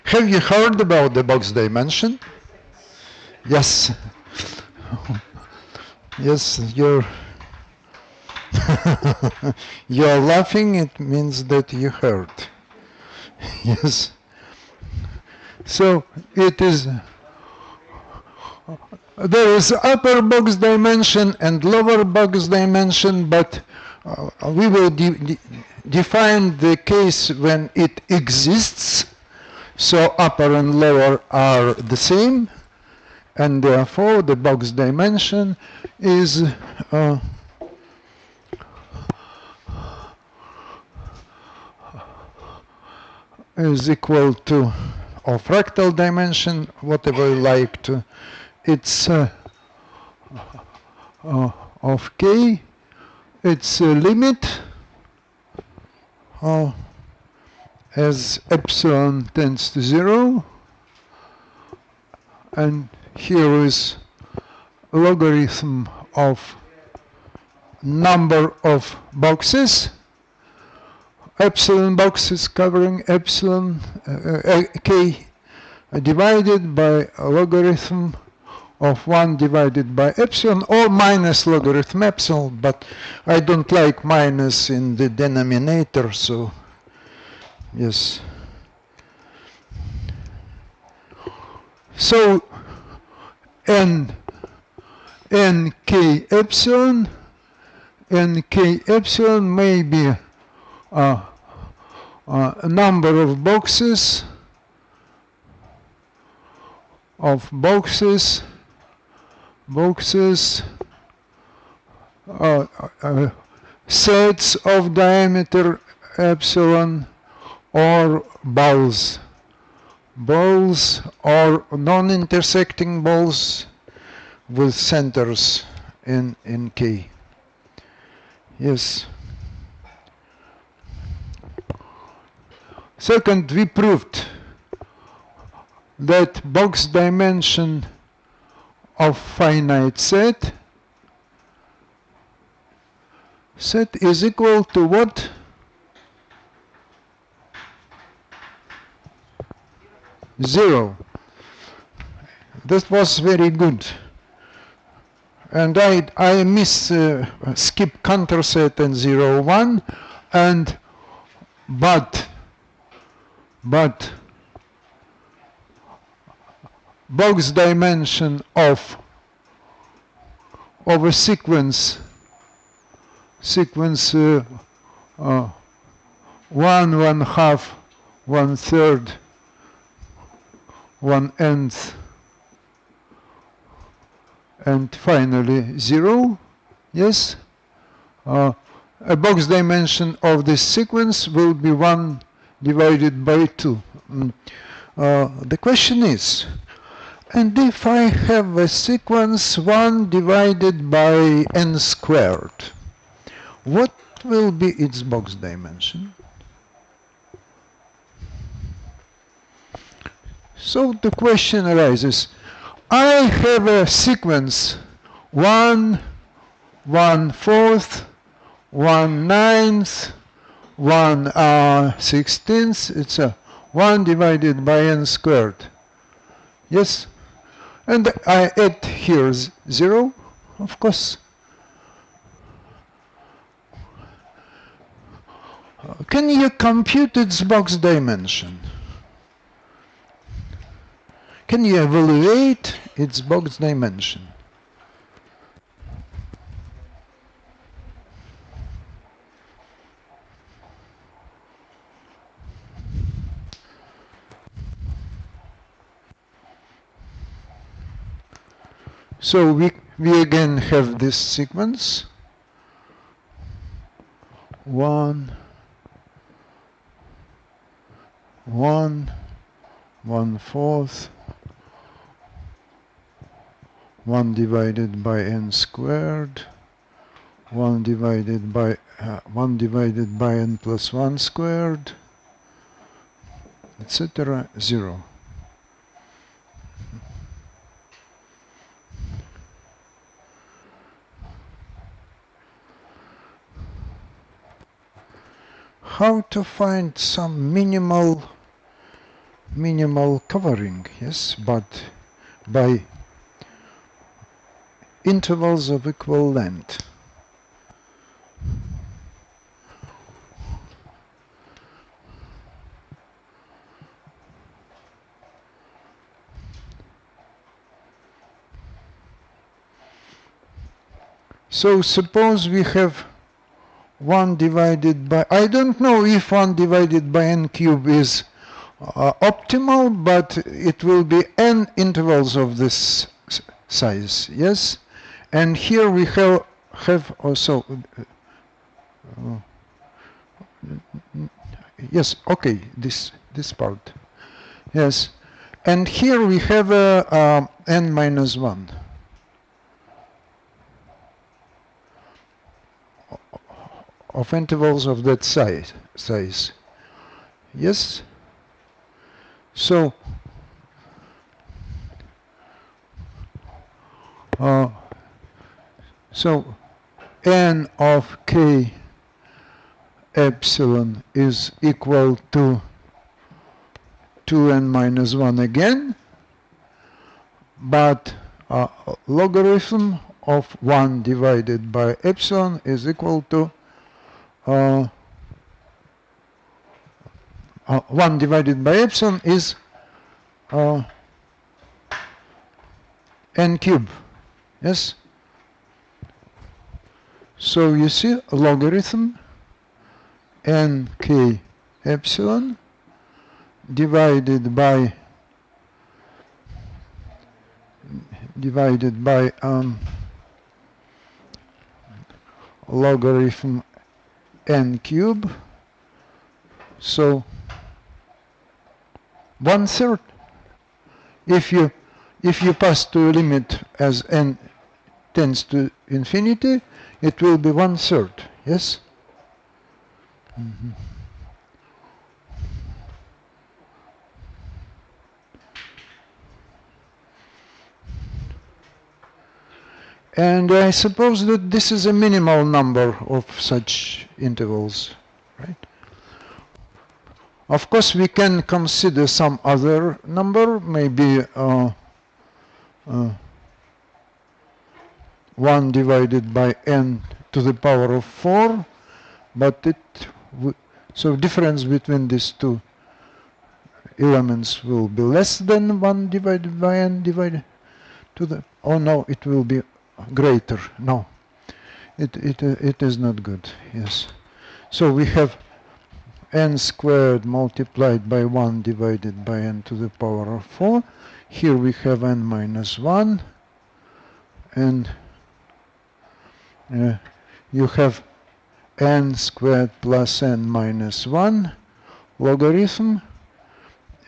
Have you heard about the box dimension? Yes. Yes, you're laughing, it means that you heard. Yes. So it is, there is upper box dimension and lower box dimension, but we will define the case when it exists. So upper and lower are the same, and therefore the box dimension is equal to, or fractal dimension, whatever you like to, it's of k, its limit as epsilon tends to 0, and here is logarithm of number of boxes, epsilon boxes covering epsilon k divided by a logarithm of 1 divided by epsilon, or minus logarithm epsilon, but I don't like minus in the denominator, so yes. So nk epsilon may be a number of boxes sets of diameter epsilon, or balls or non-intersecting balls with centers in K. Yes. Second, we proved that box dimension of finite set is equal to what? 0. That was very good. And I skip counter set and 0, 1, and but box dimension of a sequence 1, 1/2, 1/3, 1/nth, and finally 0. Yes, a box dimension of this sequence will be 1 divided by 2. The question is, and if I have a sequence 1 divided by n squared, what will be its box dimension? So the question arises, I have a sequence 1, 1/4, 1/9, 1/16, it's a 1 divided by n squared. Yes? And I add here 0, of course. Can you compute its box dimension? Can you evaluate its box dimension? So we again have this sequence 1, 1, 1/4, 1 divided by n squared, 1 divided by n plus 1 squared, etc. 0. How to find some minimal minimal covering, yes, but by intervals of equal length. So suppose we have 1 divided by, I don't know if 1 divided by n cube is optimal, but it will be n intervals of this size, yes? And here we have also, yes, okay, this part, yes. And here we have n minus 1. Of intervals of that size. Yes? So, n of k epsilon is equal to 2n minus 1 again, but logarithm of 1 divided by epsilon is equal to 1 divided by epsilon is n cube, yes? So you see a logarithm nk epsilon divided by logarithm n cube, so 1/3. If you pass to a limit as n tends to infinity, it will be 1/3, yes? And I suppose that this is a minimal number of such intervals, right? Of course, we can consider some other number, maybe 1 divided by n to the power of 4, but so difference between these two elements will be less than 1 divided by n divided to the, oh no, it will be greater. No, it is not good, yes. So we have n squared multiplied by 1 divided by n to the power of 4. Here we have n minus 1, and you have n squared plus n minus 1 logarithm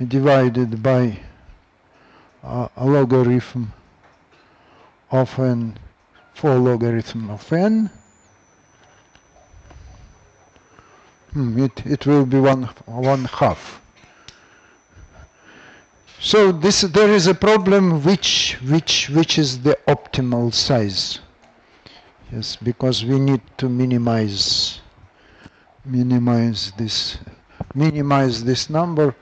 divided by a logarithm of n, 4 logarithm of n. It will be 1/2. So there is a problem which is the optimal size. Yes, because we need to minimize this number,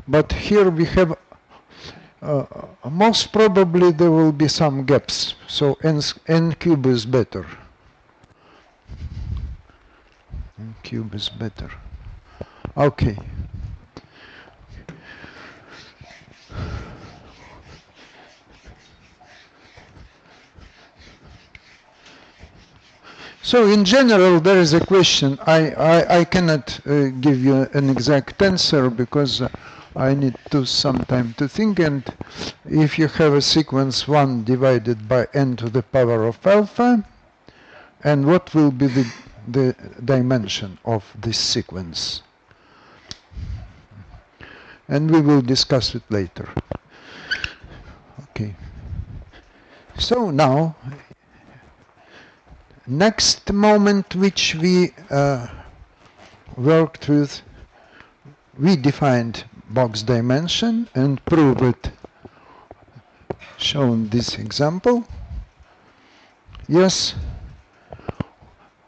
but here we have most probably there will be some gaps, so n cube is better. N cube is better. Okay. So in general, there is a question. I cannot give you an exact answer because I need some time to think. And if you have a sequence 1 divided by n to the power of alpha, and what will be the dimension of this sequence? And we will discuss it later. Okay. So now, next moment which we worked with, we defined box dimension and proved it, shown this example. Yes,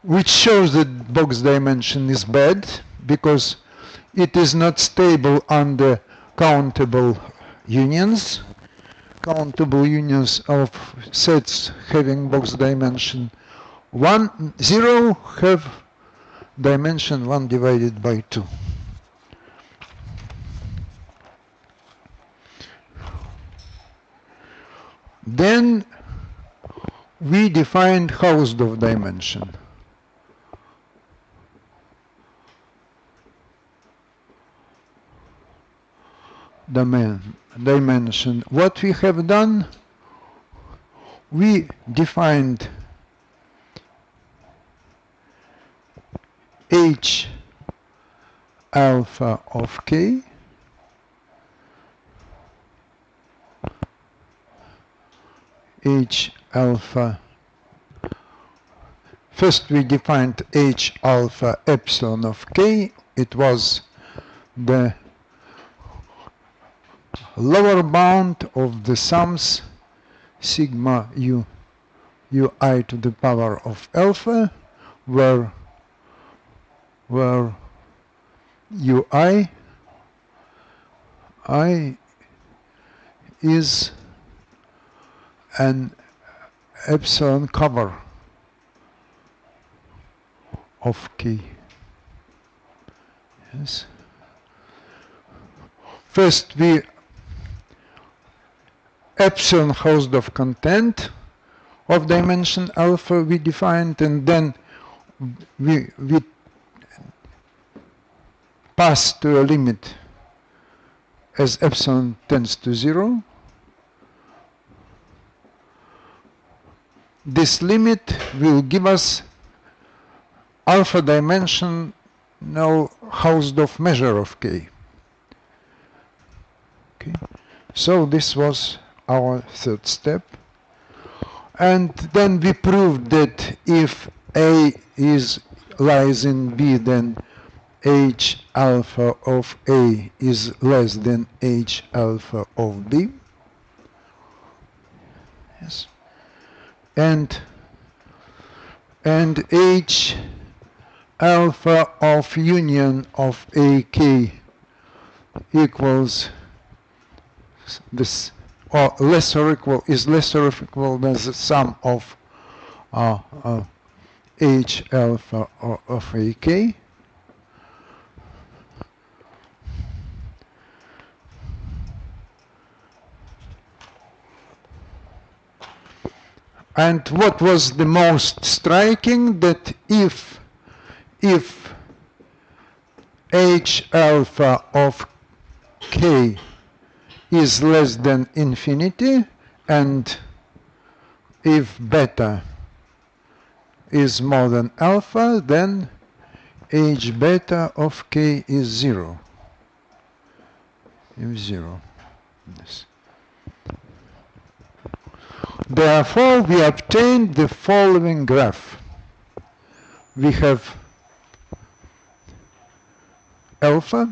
which shows that box dimension is bad because it is not stable under countable unions. Countable unions of sets having box dimension 1, 0 have dimension 1 divided by 2. Then we defined Hausdorff dimension. Dimension. What we have done, we defined H alpha of K H alpha. First we defined H alpha epsilon of K. It was the lower bound of the sums sigma ui to the power of alpha, where ui is an epsilon cover of K. Yes. First we epsilon Hausdorff content of dimension alpha we defined, and then we pass to a limit as epsilon tends to 0. This limit will give us alpha dimensional Hausdorff measure of K. Okay. So this was our third step. And then we proved that if A lies in B, then H alpha of A is less than H alpha of B. Yes. And H alpha of union of AK equals this, or lesser or equal, is lesser or equal than the sum of H alpha of AK. And what was the most striking, that if H alpha of K is less than infinity, and if beta is more than alpha, then H beta of K is 0. Is 0. Yes. Therefore, we obtained the following graph. We have alpha,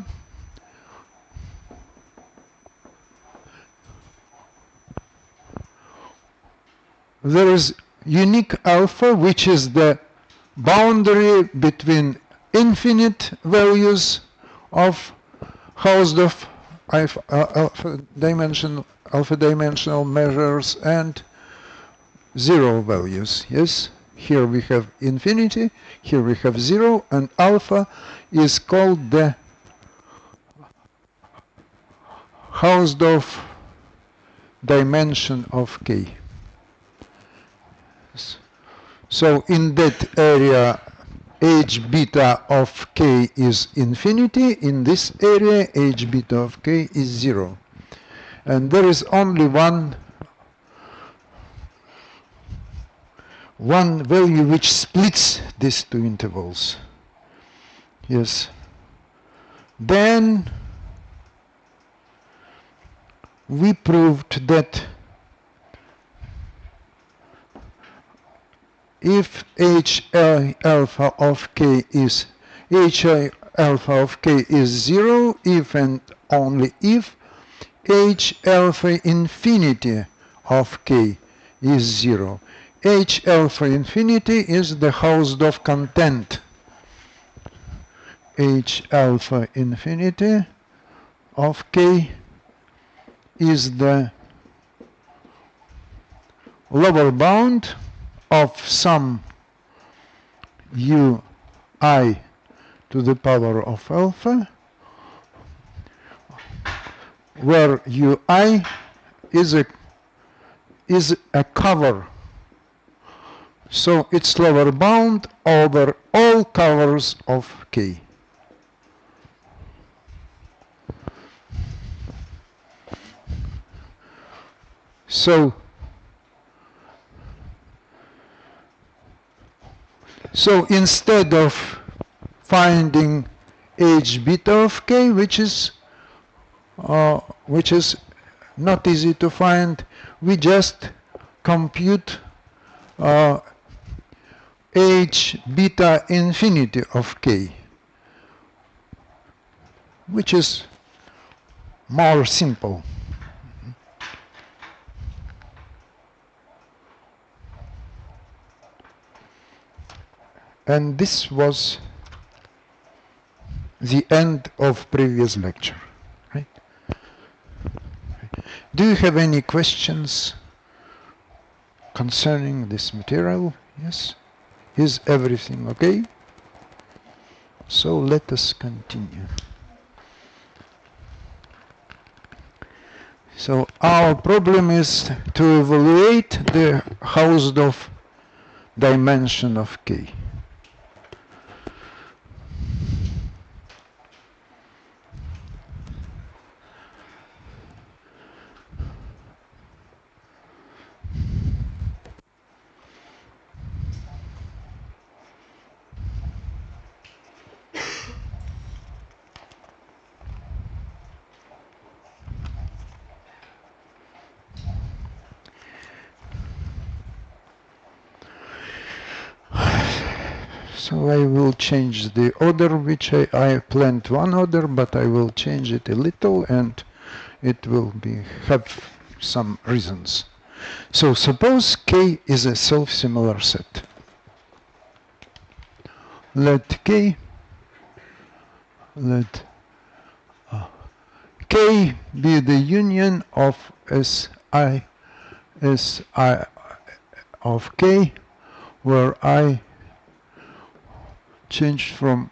there is unique alpha, which is the boundary between infinite values of Hausdorff alpha dimensional measures and 0 values. Yes, here we have infinity, here we have 0, and alpha is called the Hausdorff dimension of K. So in that area, H beta of K is infinity. In this area, H beta of K is 0. And there is only one value which splits these two intervals. Yes. Then we proved that if H alpha of K is 0, if and only if H alpha infinity of K is 0. H alpha infinity is the Hausdorff content. H alpha infinity of K is the lower bound of some ui to the power of alpha, where ui is a cover. So it's lower bound over all covers of K. So instead of finding h beta of K, which is not easy to find, we just compute h beta infinity of K, which is more simple. And this was the end of previous lecture, right? Do you have any questions concerning this material? Yes? Is everything okay? So let us continue. So our problem is to evaluate the Hausdorff dimension of K. So I will change the order, which I planned one order, but I will change it a little, and it will have some reasons. So suppose K is a self-similar set. Let K be the union of Si of K, where I changed from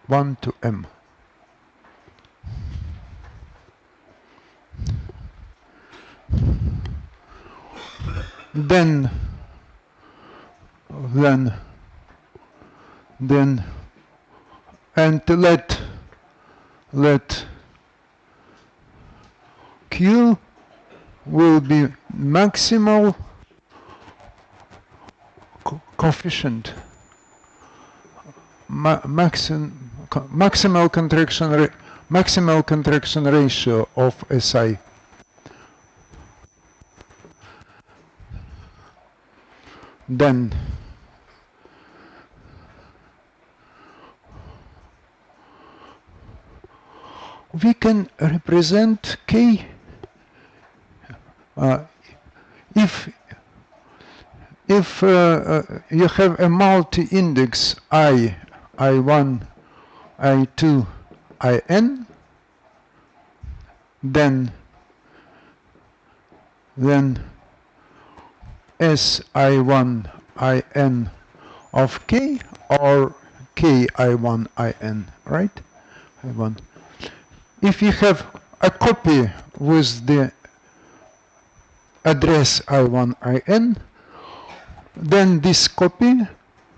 1 to m. Then and let Q will be maximal coefficient, maximal contraction ratio of Si. Then we can represent K if you have a multi-index I1, I2, In, then Si1, In of K, or Ki1, In, right? I1. If you have a copy with the address I1, In, then this copy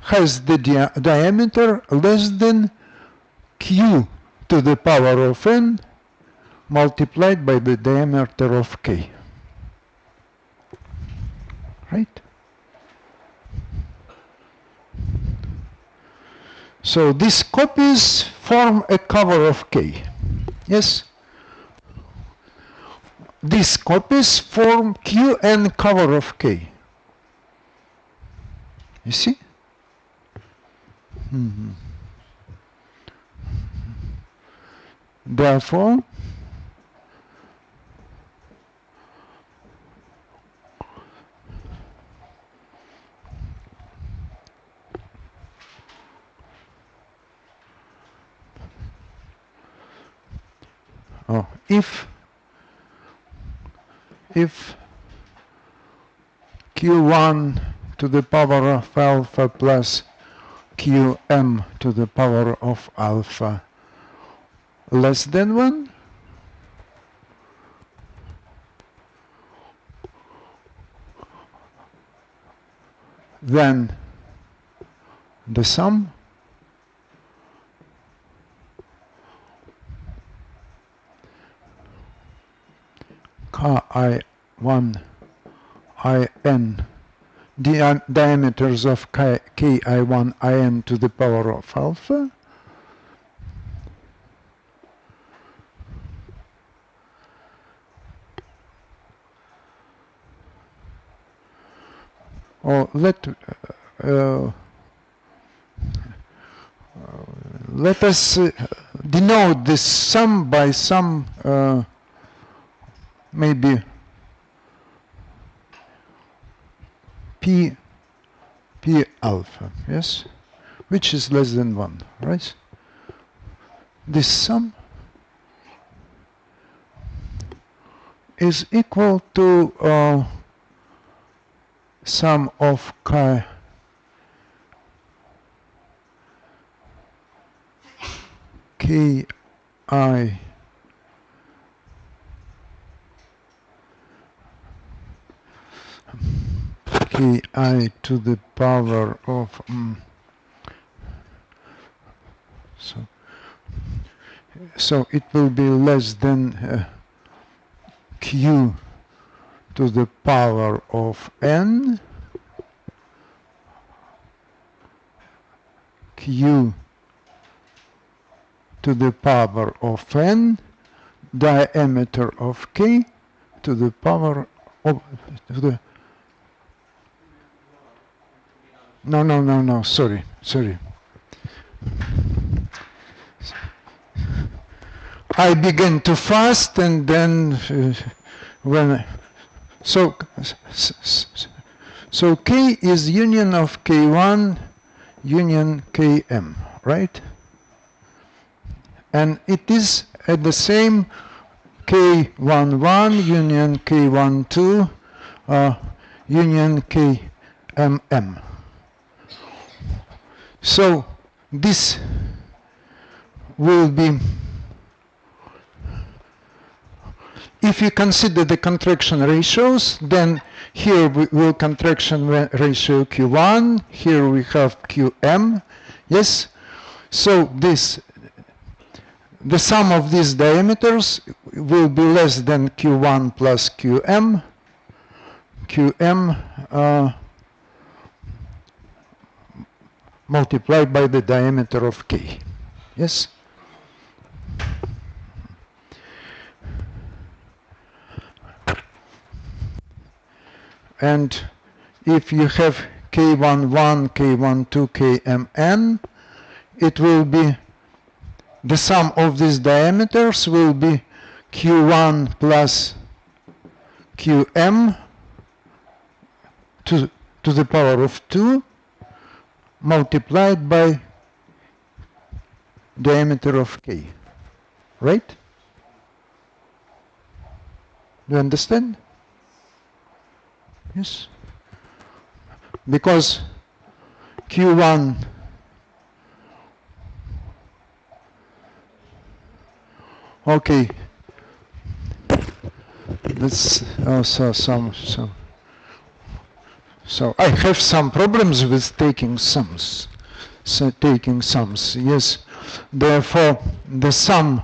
has the diameter less than Q to the power of N multiplied by the diameter of K. Right? So these copies form a cover of K. Yes? These copies form Qn cover of K. You see? Therefore, if q1 to the power of alpha plus qm to the power of alpha less than 1, then the sum ki1 in diameters of ki1 in to the power of alpha or let us denote this sum by some maybe p alpha, yes, which is less than 1, right? This sum is equal to sum of ki to the power of so it will be less than q to the power of n, q to the power of n, diameter of k to the power of no, sorry. I began too fast and then so K is union of K1 union Km, right? And it is at the same K11 union K12 union Kmm. So this will be, if you consider the contraction ratios, then here we will contraction ratio Q1, here we have Qm, yes? So the sum of these diameters will be less than Q1 plus Qm, multiplied by the diameter of K, yes? And if you have K11, K12, Kmn, it will be, the sum of these diameters will be Q1 plus Qm to the power of 2 multiplied by diameter of K, right? Do you understand? Yes. Because Q1 okay. That's also so I have some problems with taking sums. Yes. Therefore the sum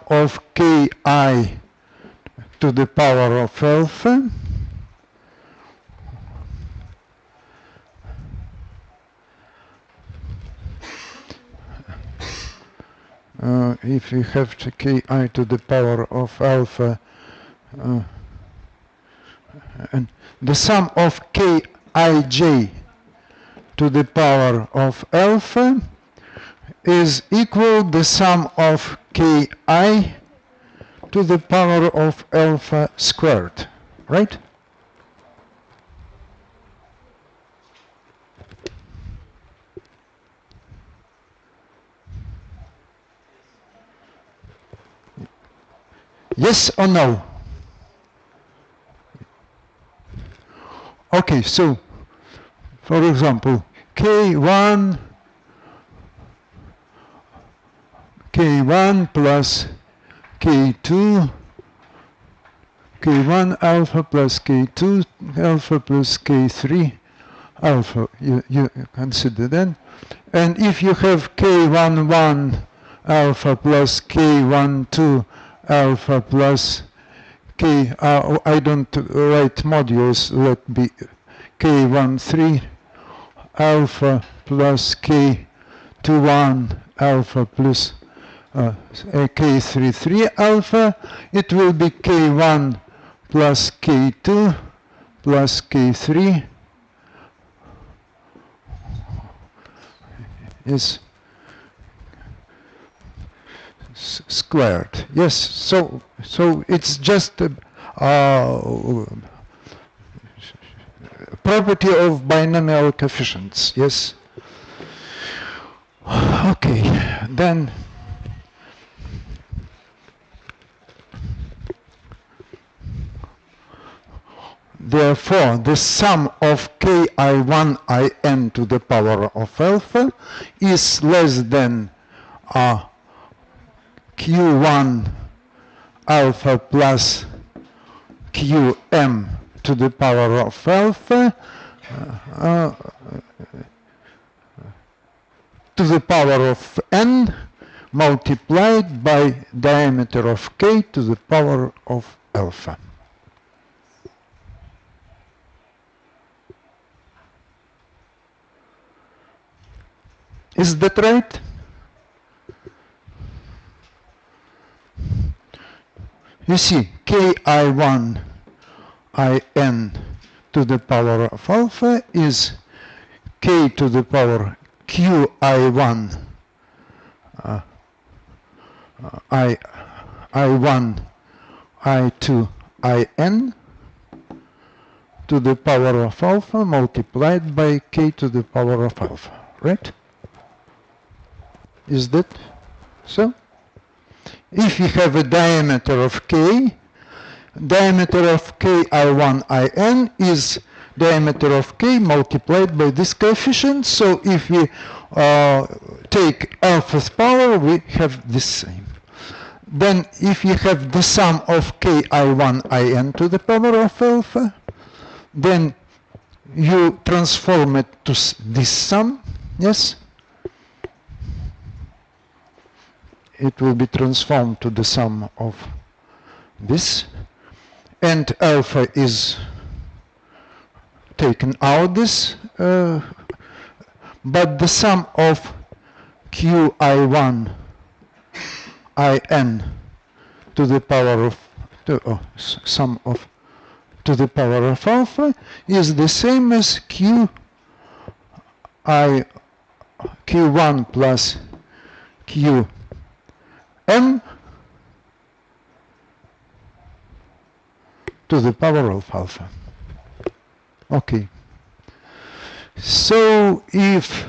of Ki to the power of alpha if we have Ki to the power of alpha and the sum of Kij to the power of alpha is equal the sum of Ki to the power of alpha squared, right? Yes or no? Okay, so for example, K1 plus K2, K1 alpha plus K2 alpha plus K3 alpha, you consider that. And if you have K11 alpha plus K12 alpha plus K, I don't write modules, let be K13 alpha plus K21 alpha plus K33 alpha, it will be K1 plus K2 plus K3 is squared. Yes, so it's just a property of binomial coefficients. Yes. Okay, then therefore the sum of ki1in to the power of alpha is less than q1 alpha plus qm to the power of alpha to the power of n multiplied by diameter of k to the power of alpha. Is that right? You see, ki1 in to the power of alpha is k to the power qi1 i1 i2 in to the power of alpha multiplied by k to the power of alpha, right? Is that so? If you have a diameter of k, diameter of ki1 in is diameter of k multiplied by this coefficient. So if we take alpha's power, we have the same. Then if you have the sum of ki1 in to the power of alpha, then you transform it to this sum, yes? It will be transformed to the sum of this, and alpha is taken out this, but the sum of qi1 in to the power of sum of to the power of alpha is the same as q1 plus qm to the power of alpha. Okay. So if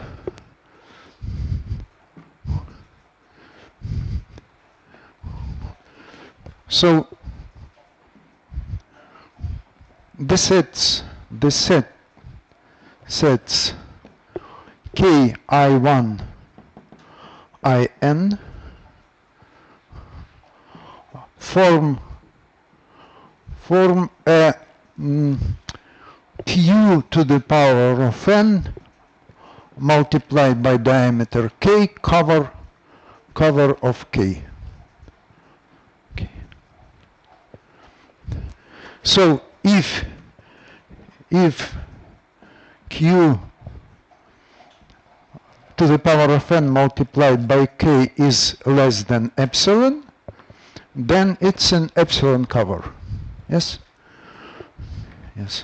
the sets ki1 in form a q to the power of n multiplied by diameter k cover of k. Okay. So if q to the power of n multiplied by k is less than epsilon, then it's an epsilon cover. Yes? Yes.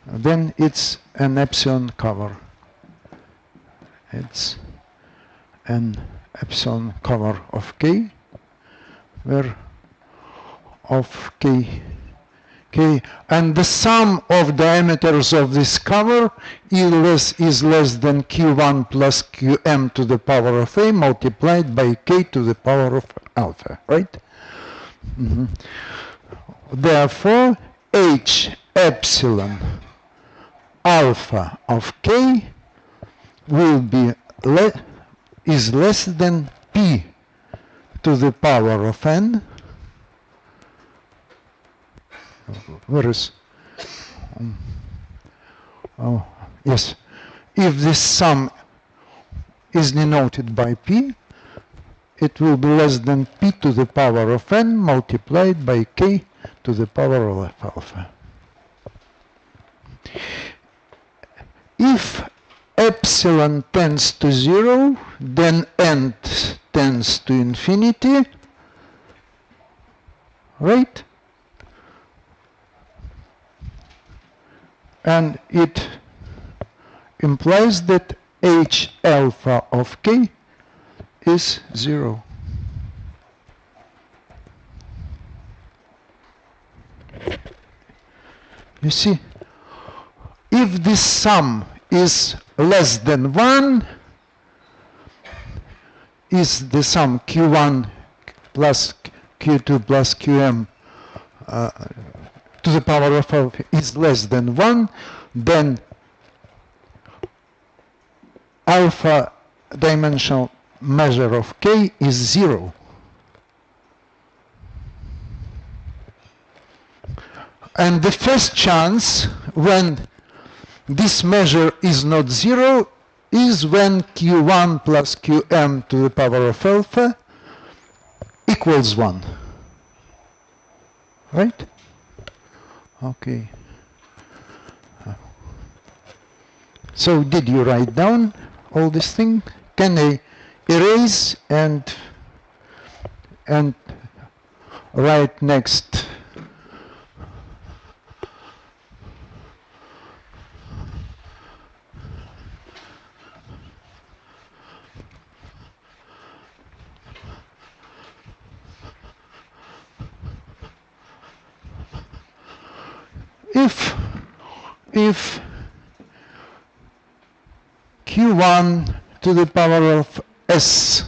Then it's an epsilon cover. It's an epsilon cover of k, where of k Okay, and the sum of diameters of this cover is less than Q1 plus Qm to the power of A multiplied by K to the power of alpha, right? Therefore, H epsilon alpha of K will be is less than P to the power of N. Where is? Oh, yes. If this sum is denoted by P, it will be less than P to the power of N multiplied by K to the power of alpha. If epsilon tends to 0, then N tends to infinity, right? And it implies that H alpha of K is 0. You see, if this sum is less than 1, is the sum Q1 plus Q2 plus Qm to the power of alpha is less than 1, then alpha dimensional measure of K is 0. And the first chance when this measure is not 0 is when Q1 plus Qm to the power of alpha equals 1. Right? Okay. So did you write down all this thing? Can I erase and write next? If Q1 to the power of S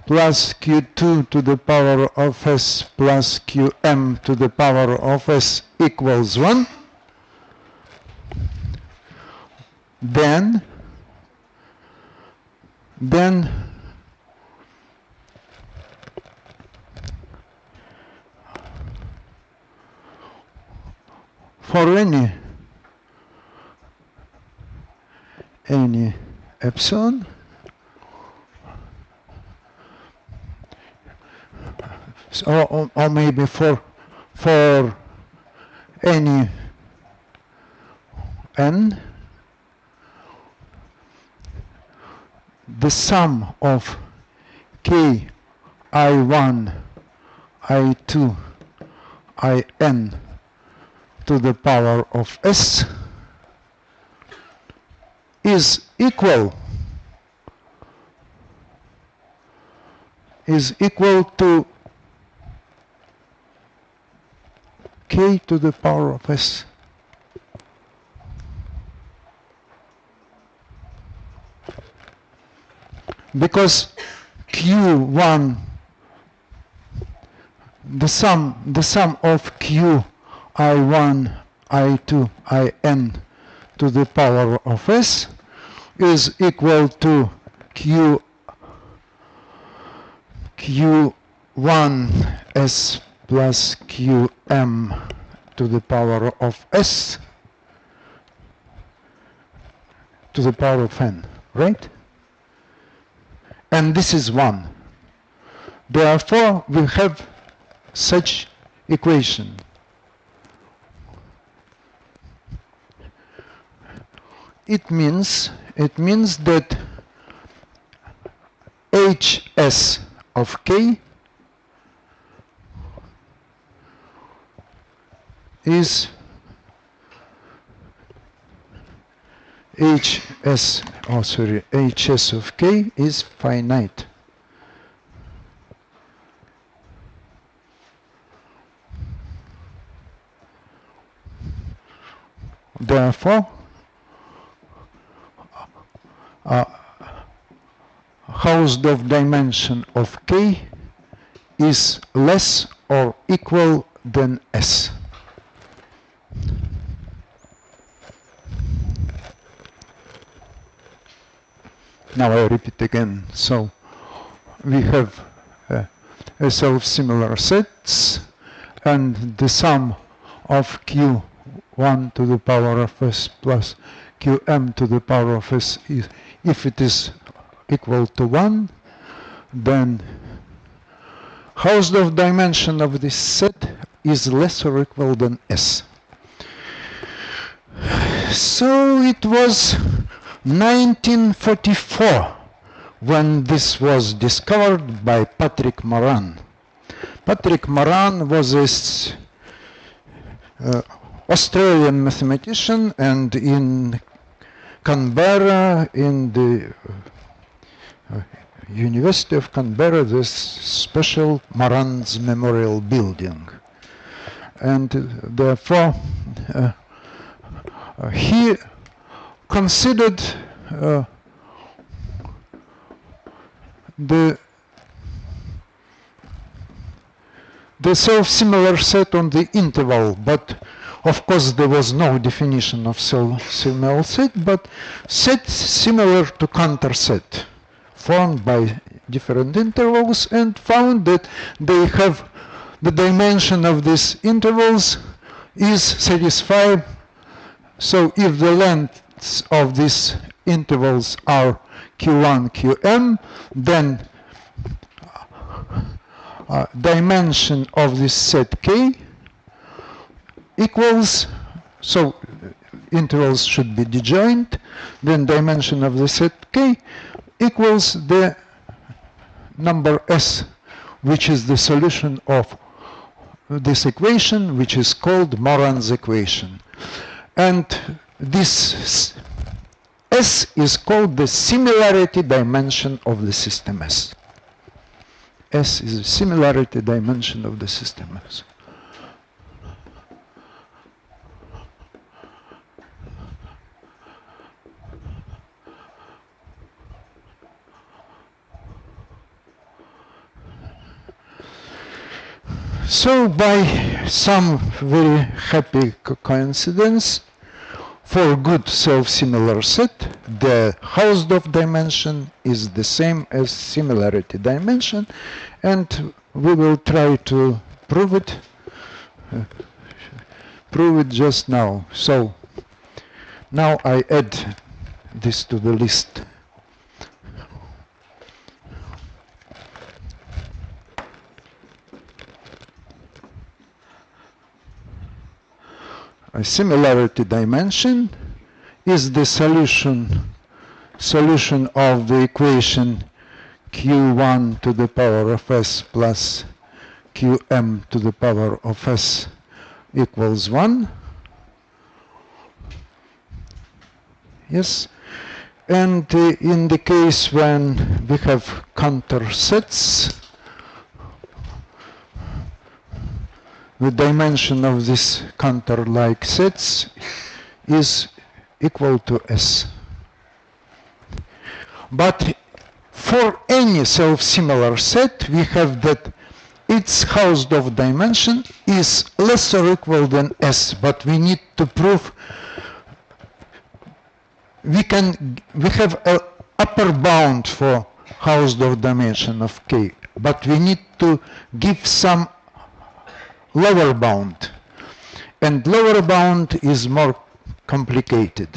plus Q2 to the power of S plus Qm to the power of S equals 1, then for any epsilon, so, or maybe for any n, the sum of k I1, I2, In to the power of S is equal to k to the power of S. Because Q1, the sum of Q I1, I2, In to the power of S is equal to Q1 S plus Qm to the power of S to the power of N, right? And this is 1. Therefore, we have such equation. It means that Hs of K is Hs of K is finite. Therefore, Hausdorff dimension of K is less or equal than S. Now I repeat again. So we have a self-similar sets, and the sum of Q1 to the power of S plus Qm to the power of S is, if it is equal to 1, then Hausdorff dimension of this set is less or equal than S. So it was 1944 when this was discovered by Patrick Moran. Patrick Moran was an Australian mathematician, and in Canberra, in the University of Canberra, there's special Moran's Memorial Building. And therefore, he considered the self-similar set on the interval, but of course there was no definition of self-similar set, but set similar to counter set formed by different intervals, and found that they have the dimension of these intervals is satisfied. So if the lengths of these intervals are Q1, Qm, then dimension of this set K equals, so intervals should be disjoint, then dimension of the set K equals the number S, which is the solution of this equation, which is called Moran's equation. And this S is called the similarity dimension of the system S. S is the similarity dimension of the system S. So by some very happy coincidence, for a good self-similar set, the Hausdorff dimension is the same as similarity dimension, and we will try to prove it just now. So now I add this to the list. A similarity dimension is the solution of the equation Q1 to the power of S plus Qm to the power of S equals 1. Yes. And in the case when we have counter sets, the dimension of this counter-like sets is equal to S. But for any self-similar set, we have that its Hausdorff dimension is less or equal than S, but we need to prove we have an upper bound for Hausdorff dimension of K, but we need to give some lower bound, and lower bound is more complicated.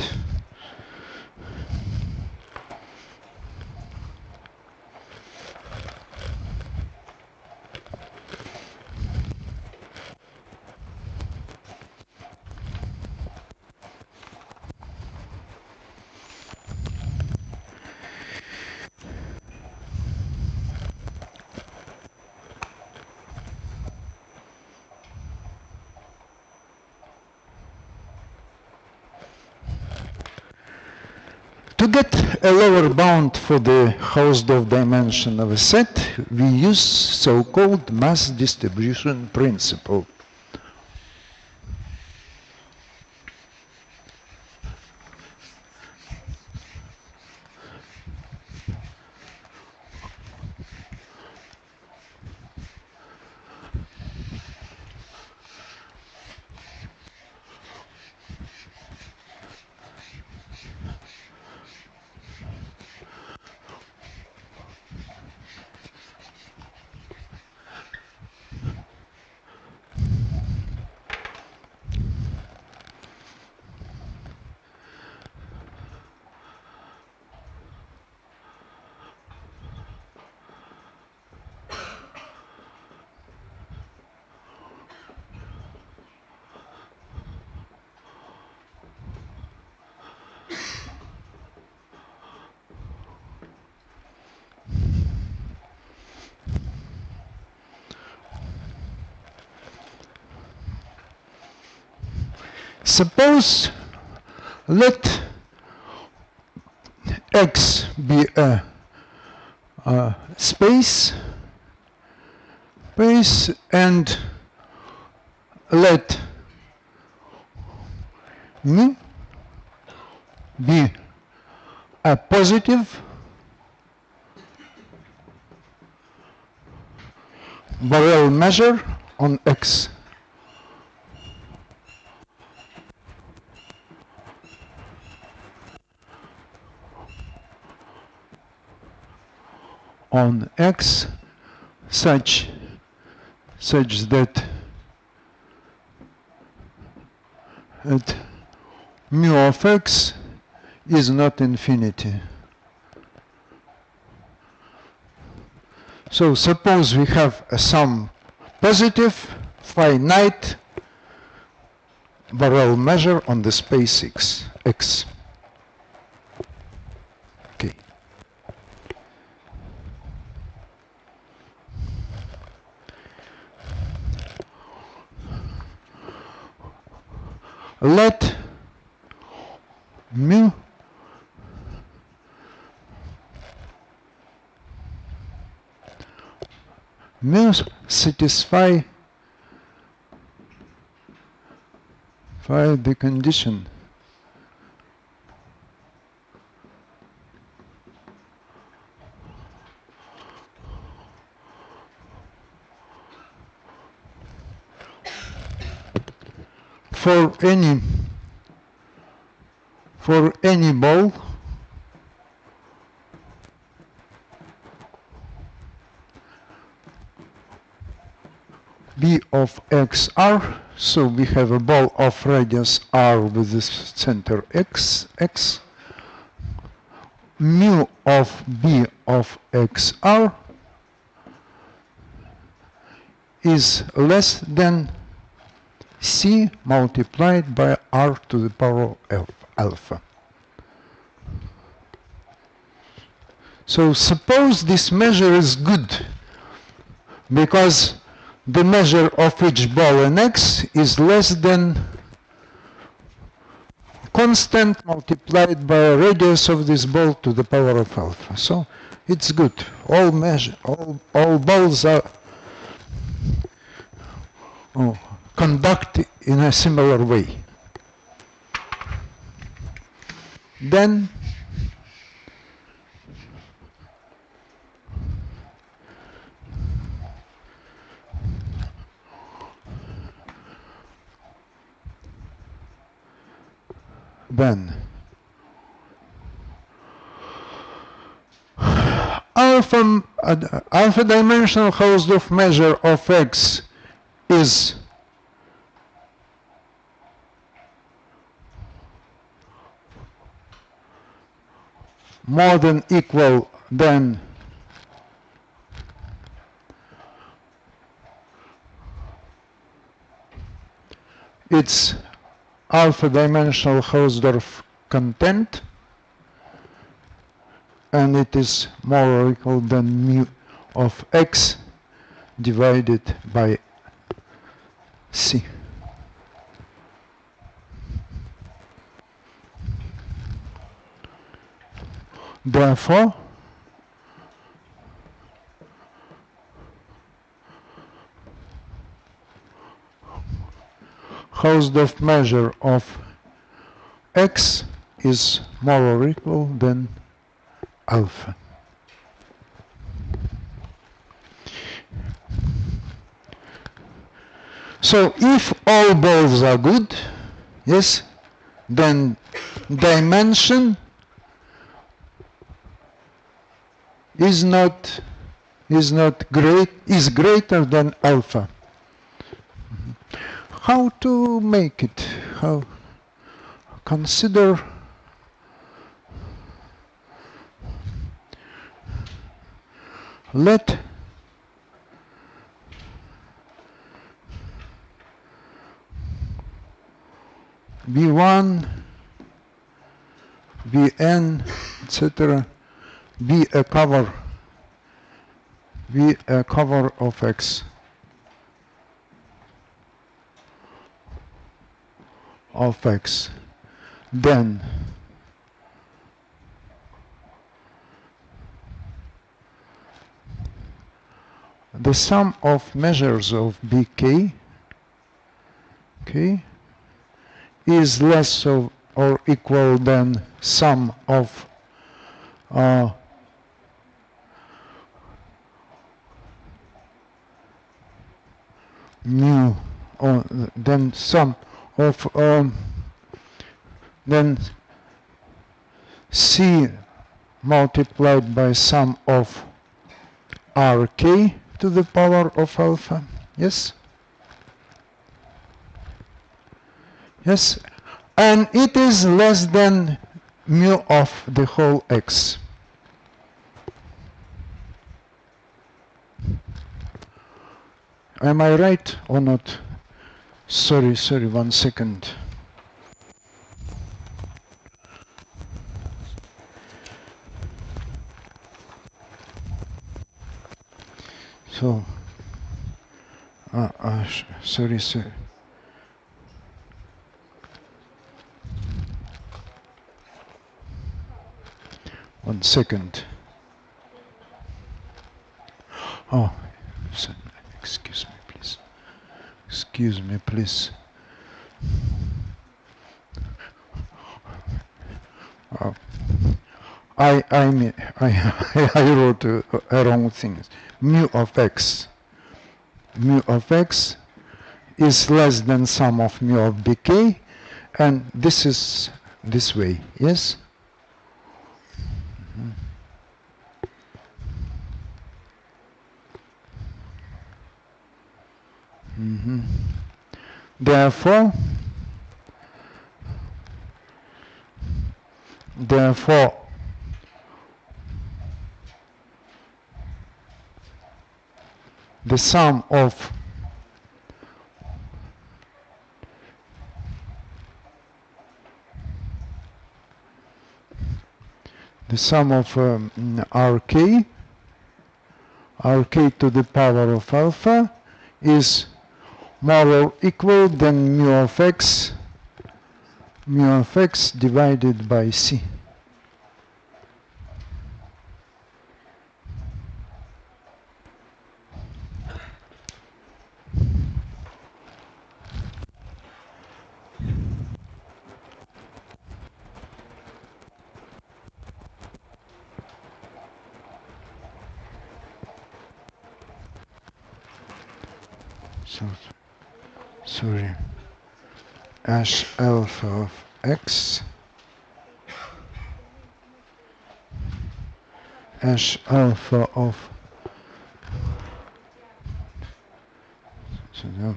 To get a lower bound for the Hausdorff dimension of a set, we use so-called mass distribution principle. Suppose let X be a space, and let mu be a positive Borel measure on X. On X such that mu of X is not infinity. So suppose we have some positive finite Borel measure on the space X. Okay. Let mu satisfy the condition for any ball B of XR. So we have a ball of radius R with this center X. Mu of B of XR is less than C multiplied by R to the power of alpha. So suppose this measure is good because the measure of each ball in X is less than constant multiplied by a radius of this ball to the power of alpha. So it's good. All balls are conduct in a similar way. Then alpha dimensional Hausdorff measure of X is more than equal than its alpha dimensional Hausdorff content, and it is more or equal than mu of X divided by C. Therefore, Hausdorff measure of X is more or equal than alpha. So if all balls are good, yes, then dimension is greater than alpha. How to make it? How consider let B1, Bn, etc. be a cover of X. of x. Then the sum of measures of bk, okay, is less or equal than sum of mu, or then sum of then c multiplied by sum of rk to the power of alpha. Yes? Yes. And it is less than mu of the whole x. Am I right or not? Sorry, 1 second. So, sorry. 1 second. Oh, excuse me, please. Excuse me, please. I wrote wrong things. Mu of x is less than sum of mu of bk, and this is this way. Yes. Therefore, the sum of rk to the power of alpha is more or equal than mu of x divided by c. So, sorry, H alpha of x, H alpha of, so no.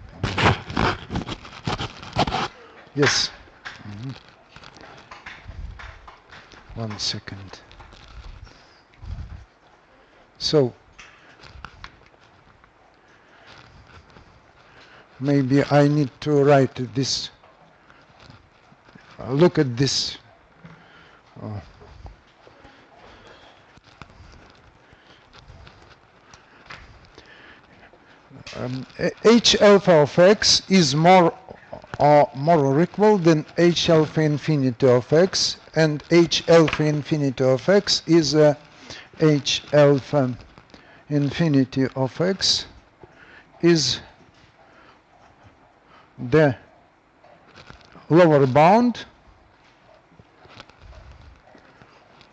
Yes. 1 second. So maybe I need to write this. Look at this. H alpha of x is more or equal than H alpha infinity of x, and H alpha infinity of x is H alpha infinity of x is the lower bound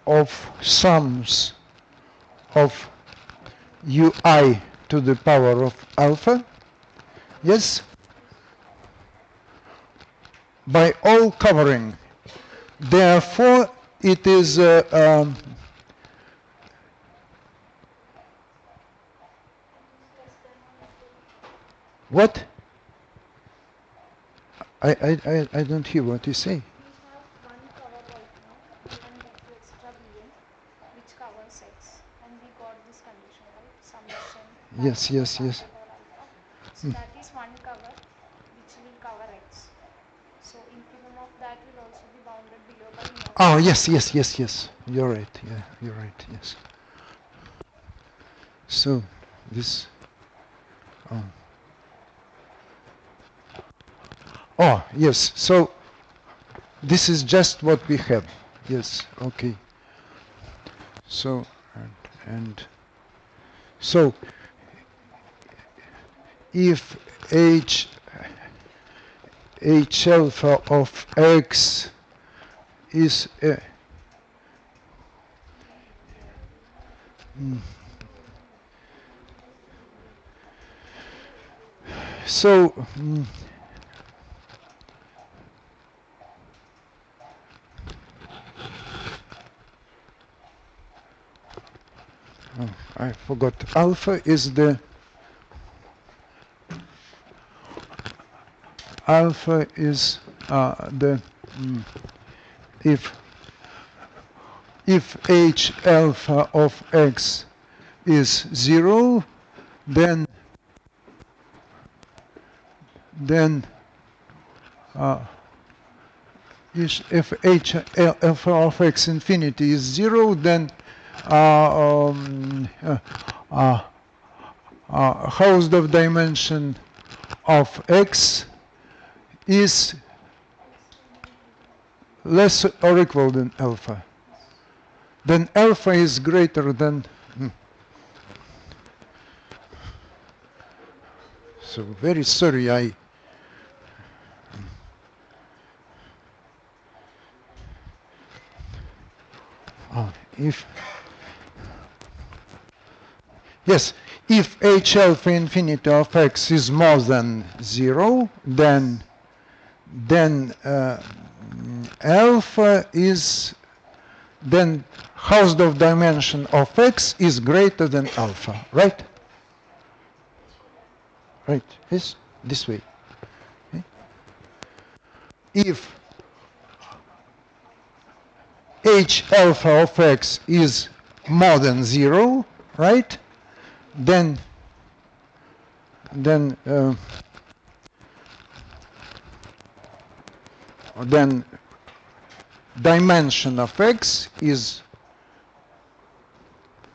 of sums of ui to the power of alpha, yes, by all covering. Therefore, it is what? I don't hear what you say. We have one cover right now, B1, B2 extra Bn, which covers x, and we got this condition, right? Summation. Yes. Alpha. So that is one cover which will cover x. So infimum of that will also be bounded below by mu of Oh, x. yes. You're right. Yeah, you're right. Yes. So this. Oh, yes. So this is just what we have. Yes, okay. So, and so if H alpha of X is so I forgot. Alpha is the if H alpha of X is 0, then if H alpha of X infinity is 0, then Hausdorff dimension of X is less or equal than alpha. Then alpha is greater than. So very sorry, if H alpha infinity of X is more than 0, then alpha is, then Hausdorff dimension of X is greater than alpha, right? Right, yes, this way. Okay. If H alpha of X is more than 0, right? Then dimension of X is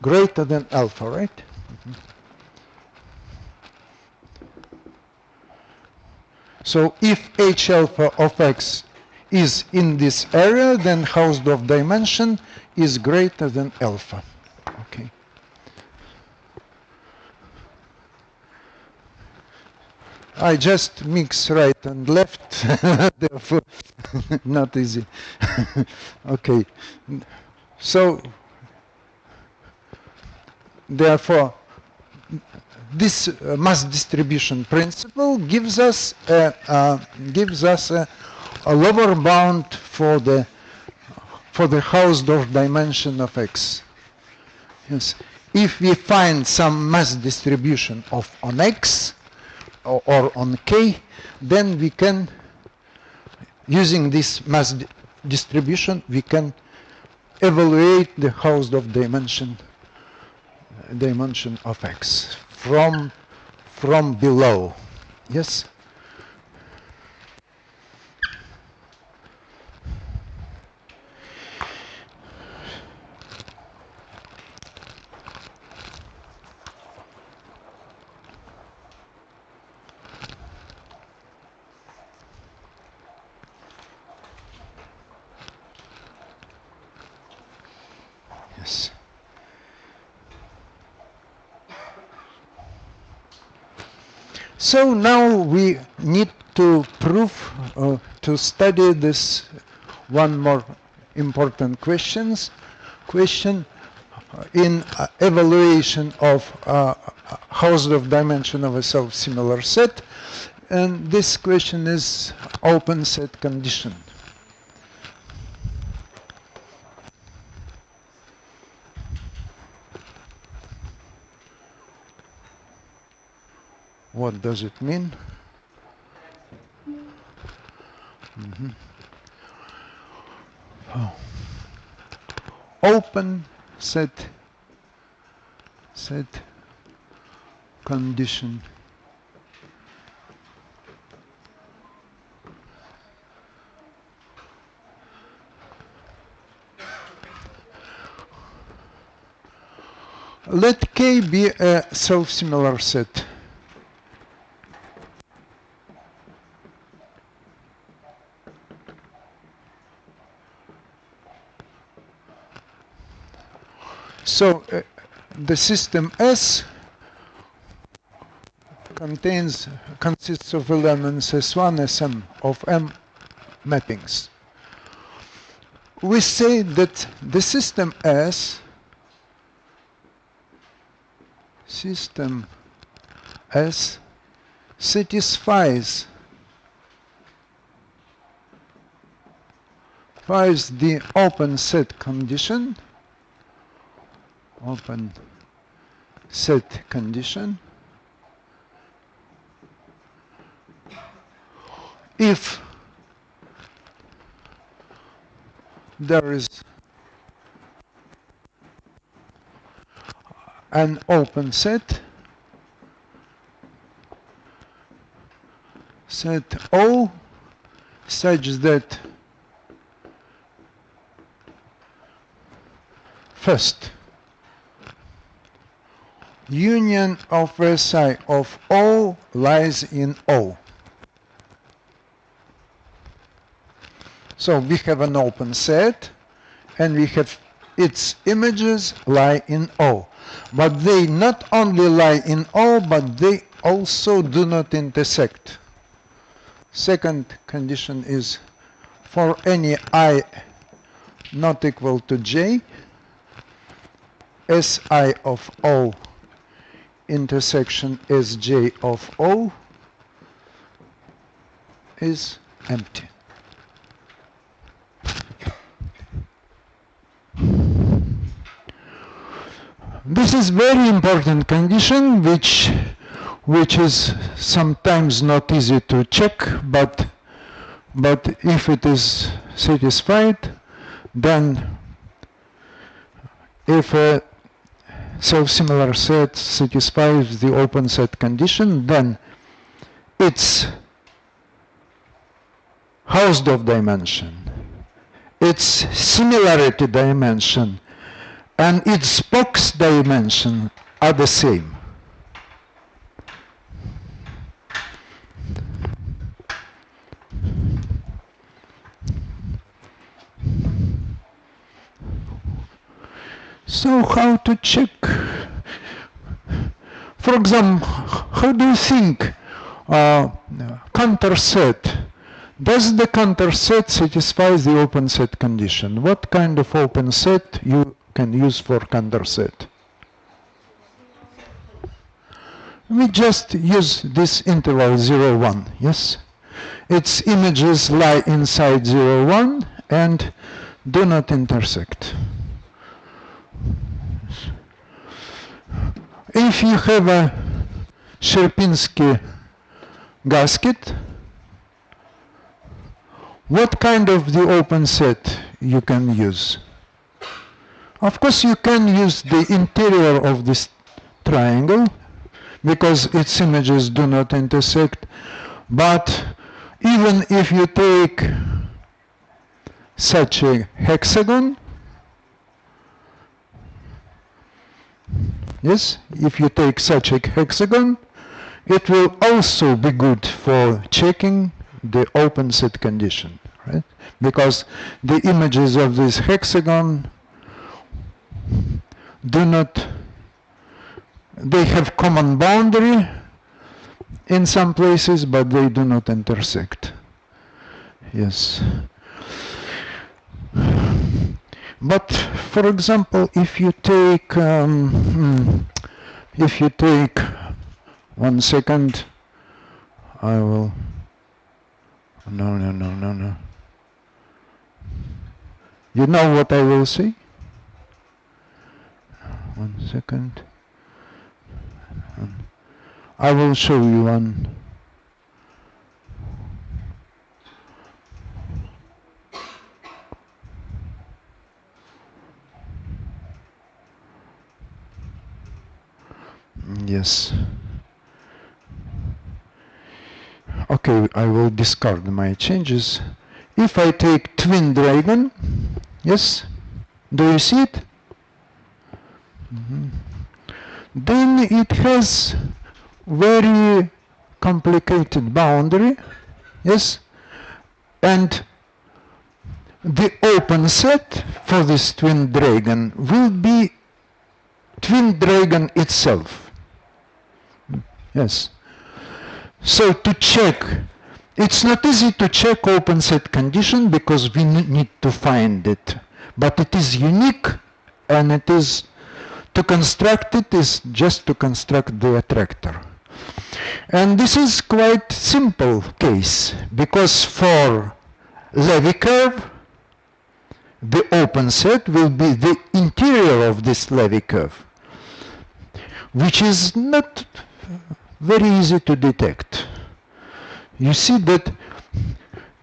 greater than alpha, right? So if H alpha of X is in this area, then Hausdorff dimension is greater than alpha. Okay. I just mix right and left, therefore not easy. Okay. So therefore this mass distribution principle gives us a lower bound for the Hausdorff dimension of X. Yes. If we find some mass distribution on X or on K, then we can, using this mass distribution, we can evaluate the Hausdorff dimension of X from below. Yes? Yes. So now we need to prove, to study this one more important question in evaluation of Hausdorff dimension of a self-similar set, and this question is open set condition. What does it mean? Open set condition. Let K be a self-similar set. So the system S consists of elements S1, Sm of M mappings. We say that the system S satisfies the open set condition if there is an open set O such that first union of Si of O lies in O. So we have an open set and we have its images lie in O. But they not only lie in O, but they also do not intersect. Second condition is for any I not equal to J, Si of O intersection Sj of O is empty. This is very important condition which is sometimes not easy to check, but if it is satisfied, then if a self-similar set satisfies the open set condition, then its Hausdorff dimension, its similarity dimension, and its box dimension are the same. So how to check? For example, how do you think counter set? Does the counter set satisfy the open set condition? What kind of open set you can use for counter set? We just use this interval 0, 1, yes? Its images lie inside 0, 1 and do not intersect. If you have a Sierpinski gasket, what kind of the open set you can use? Of course, you can use the interior of this triangle because its images do not intersect. But even if you take such a hexagon, yes, if you take such a hexagon, it will also be good for checking the open set condition, right? Because the images of this hexagon they have common boundary in some places, but they do not intersect. Yes. But for example, if you take 1 second, I will. No. You know what I will say? 1 second. I will show you one. Yes. Okay, I will discard my changes. If I take twin dragon, yes, do you see it? Then it has very complicated boundary, yes, and the open set for this twin dragon will be twin dragon itself. Yes. So to check, it's not easy to check open set condition because we need to find it. But it is unique, and it is, to construct it is just to construct the attractor. And this is quite simple case, because for Levy curve, the open set will be the interior of this Levy curve, which is not very easy to detect. You see that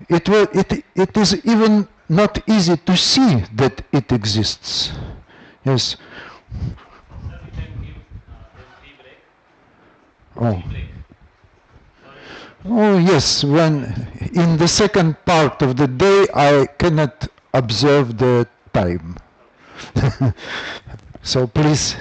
it is even not easy to see that it exists. Yes. Oh. Oh yes, when in the second part of the day I cannot observe the time. So please.